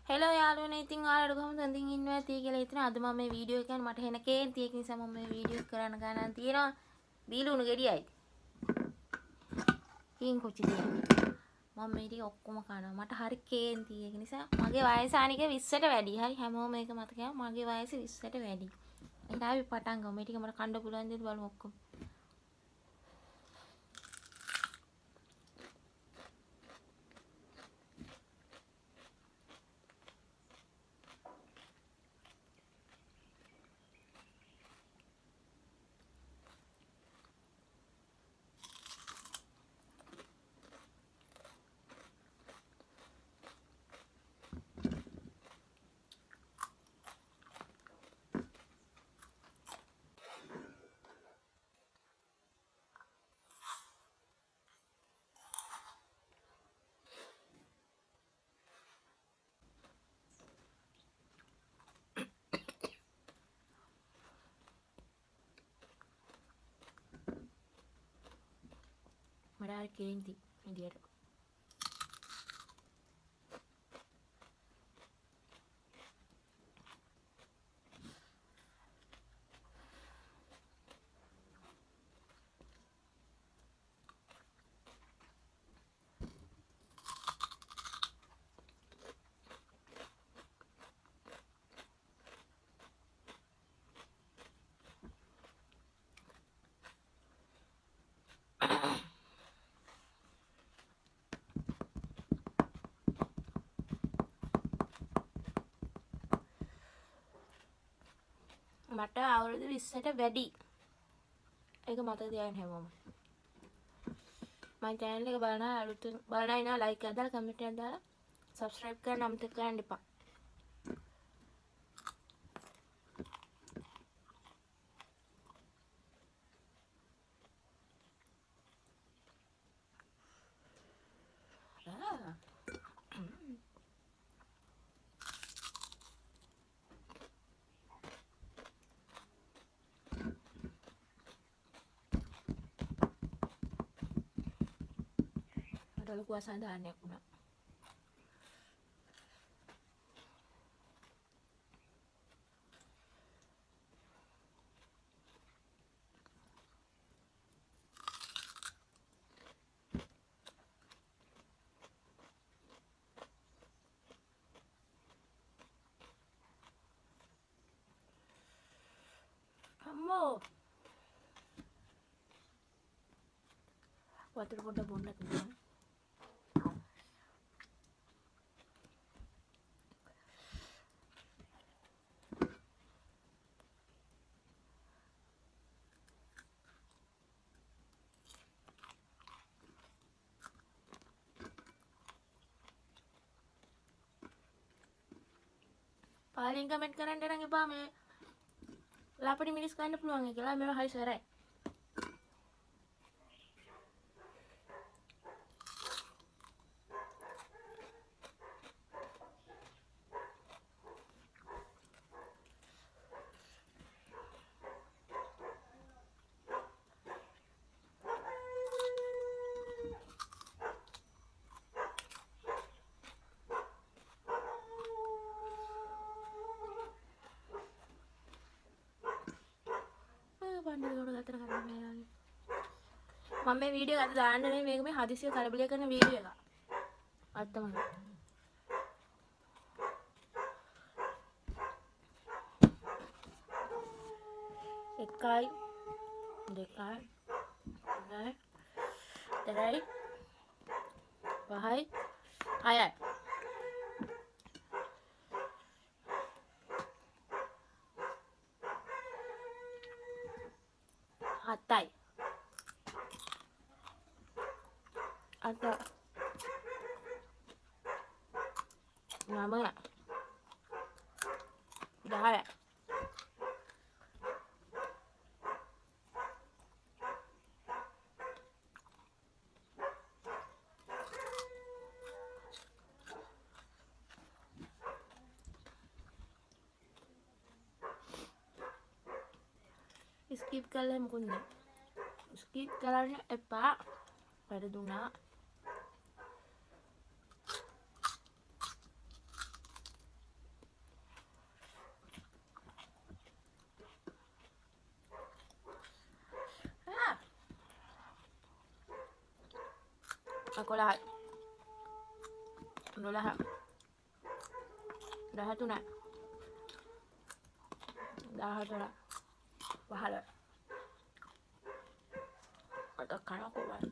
Hello යාළුවනේ ඉතින් ඔයාලට කොහොමද හොඳින් ඉන්නවා ඇති කියලා හිතනවා. අද මම මේ වීඩියෝ එක ගන්න මට හෙන කේන්ති එක නිසා මම මේ වීඩියෝ කරන්න ගණන් තියෙනවා. බීලුණු ගෙඩියයි. හීන් කුචි තියෙනවා. මම මේ ටික ඔක්කොම කනවා. මට හරි කේන්ති ඒක නිසා මගේ වයස අනික 20ට වැඩි. හරි හැමෝම මේක මතකයි. මගේ වයස 20ට වැඩි. එහෙනම් අපි පටන් ගමු. මේ ටික මට කන්න පුළුවන් දේද බලමු ඔක්කොම. මට හරි කේන්ති විදියට. මට අවුරුදු 20ට වැඩි. ඒක මතක තියාගන්න හැමෝම. මම channel එක බලන අලුත් බලන අය ඉන්නවා like එකක් දාලා comment එකක් දාලා subscribe කරන්න අමතක කරන්න එපා. මට ලොකු අසහනයක් වුණා. අම්මෝ වතුර පොඩ්ඩක් බොන්න තියෙනවා. පාලින් කමෙන්ට් කරන්න නම් එපා මේ ලාපඩි මිරිස් ගන්න පුළුවන් කියලා. මේවා හරි සරයි. බණ්ඩේ ගොඩ ගතර කරන්න බෑ. මම මේ වීඩියෝ එක දාන්න නෙමෙයි මේක මේ හදිසිය කලබලය කරන වීඩියෝ එක. අත්තම. එකයි දෙකයි තුනයි හතරයි පහයි හයයි හතයි අට නවය 10යි skip කරලා මොකුත් නෑ. skip කරන්න එපා. වැරදුනා. 11යි 12 13යි 14යි 15යි අත කනකොයි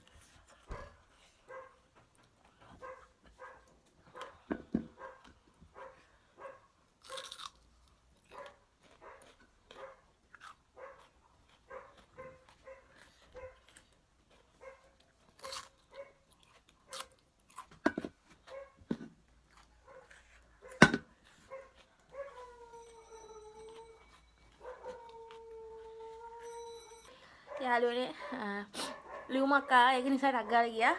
යාළුවනේ ලියුමක් ආවා ඒක නිසා ටක් ගාලා ගියා.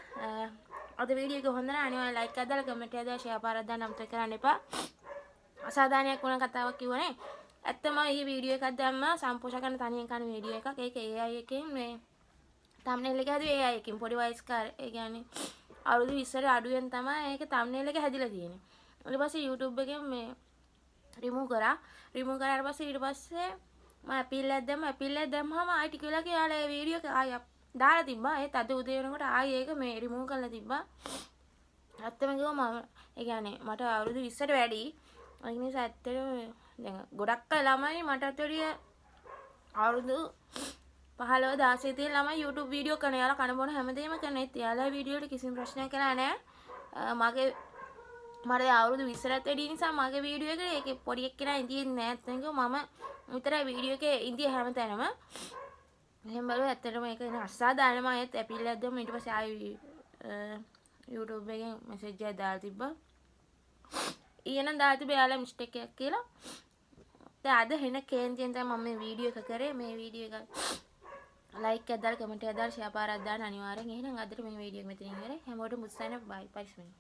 අද වීඩියෝ එක හොඳ නැහැ අනිවාර්යෙන් ලයික් එකක් දාලා කමෙන්ට් එකක් දාලා ෂෙයා පාරක් දාන්න අමතක කරන්න එපා. අසාධාරණයක් වුණ කතාවක් කිව්වනේ. ඇත්තම මේ වීඩියෝ එකක් දැම්මා සම්පෝෂ කරන තනියෙන් කරන වීඩියෝ එකක්. ඒක AI එකෙන් මේ thumbnail එක හැදුවේ AI එකෙන් පොඩි වයස් කාලේ. ඒ කියන්නේ අවුරුදු 20ට අඩුවෙන් තමයි ඒක thumbnail එක හැදිලා තියෙන්නේ. ඊට පස්සේ YouTube එකෙන් මේ රිමූව් කරා. රිමූව් කරාට පස්සේ ඊට පස්සේ මම ඇපිල් එකක් දැම්මම ආයෙ ටික වෙලා කියලා ඒ වීඩියෝ එක ආයෙ දාලා තිබ්බා. ඒත් අද උදේ වෙනකොට ආයෙ ඒක මේ රිමූව් කරලා තිබ්බා. ඇත්තම කිව්වම ඒ කියන්නේ මට අවුරුදු 20ට වැඩි. ඒ නිසා ඇත්තටම දැන් ගොඩක් ළමයි මටත් වැඩිය අවුරුදු 15 16 තියෙන ළමයි YouTube වීඩියෝ කරන යාලා කන බොන හැමදේම කරන. ඒත් යාලා වීඩියෝ වලට කිසිම ප්‍රශ්නයක් කළා නැහැ. මට අවුරුදු 20ට වැඩි නිසා මගේ වීඩියෝ එකේ ඒකේ පොඩි එක්කෙනා ඉඳින්නේ නැහැ. ඇත්තටම මම විතරයි වීඩියෝ එකේ ඉඳිය හැමතැනම. එහෙම බලුවා ඇත්තටම ඒක අසාධාරණම ආයෙත් ඇපිල් එකක් දැම්ම ඊට පස්සේ ආයෙ YouTube එකෙන් මෙසේජ් එකක් දාලා තිබ්බා. ඊයනම් දාලා තිබ්බා යාළුවා මිස්ටේක් එකක් කියලා. දැන් අද හෙන කේන්තියෙන් තමයි මම මේ වීඩියෝ එක කරේ. මේ වීඩියෝ එක ලයික් එකක් දාලා කමෙන්ට් එකක් දාලා ෂෙයා පාරක් දාන්න අනිවාර්යෙන්. එහෙනම් අදට මේ වීඩියෝ එක මෙතනින් ඉවරයි. හැමෝටම මුස්සන්න බයි පරිස්සමෙන්.